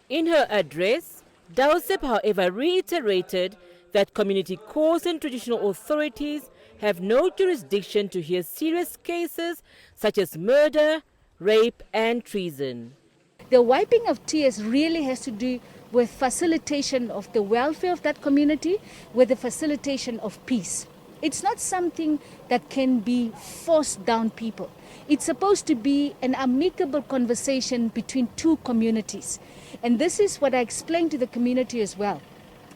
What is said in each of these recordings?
In her address, Dausab, however, reiterated that community courts and traditional authorities have no jurisdiction to hear serious cases such as murder, rape and treason. The wiping of tears really has to do with facilitation of the welfare of that community, with the facilitation of peace. It's not something that can be forced down people. It's supposed to be an amicable conversation between two communities. And this is what I explained to the community as well.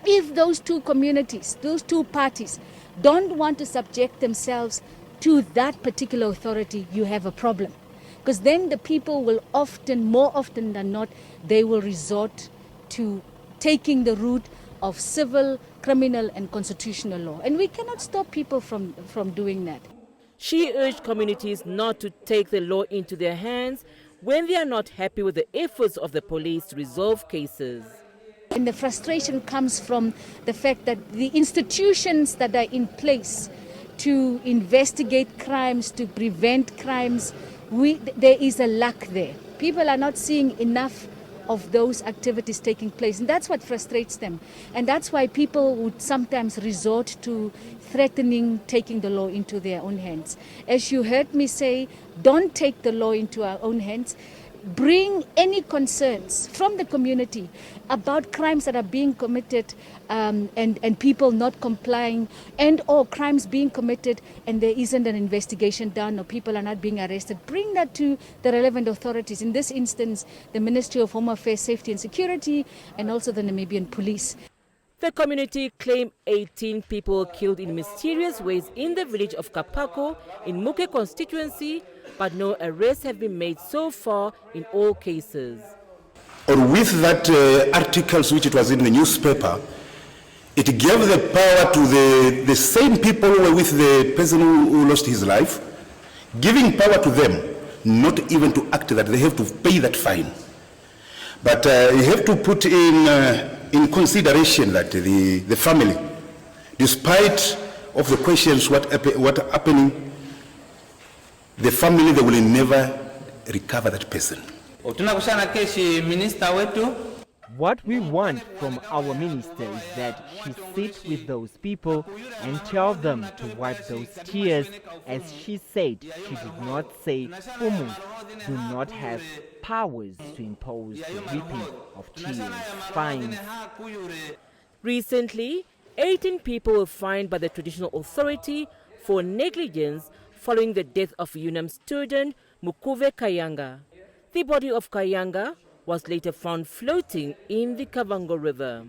If those two communities, those two parties, don't want to subject themselves to that particular authority, you have a problem. Because then the people will often, more often than not, they will resort to taking the route of civil, criminal and constitutional law. And we cannot stop people from doing that. She urged communities not to take the law into their hands when they are not happy with the efforts of the police to resolve cases. And the frustration comes from the fact that the institutions that are in place to investigate crimes, to prevent crimes, there is a lack there. People are not seeing enough of those activities taking place, and that's what frustrates them. And that's why people would sometimes resort to threatening taking the law into their own hands. As you heard me say, don't take the law into our own hands. Bring any concerns from the community about crimes that are being committed and people not complying, and or crimes being committed and there isn't an investigation done or people are not being arrested. Bring that to the relevant authorities. In this instance, the Ministry of Home Affairs, Safety and Security and also the Namibian Police. The community claimed 18 people killed in mysterious ways in the village of Kapako in Muke constituency, but no arrests have been made so far in all cases. Or with that articles which it was in the newspaper, it gave the power to the same people who were with the person who lost his life, giving power to them not even to act, that they have to pay that fine. But you have to put in consideration that the family, despite of the questions what happening, the family, they will never recover that person. What we want from our minister is that she sit with those people and tell them to wipe those tears. As she said, she did not say Fumus do not have powers to impose the weeping of tears, fines. Recently, 18 people were fined by the traditional authority for negligence following the death of UNAM student Mukuve Kayanga. The body of Kayanga was later found floating in the Kavango River.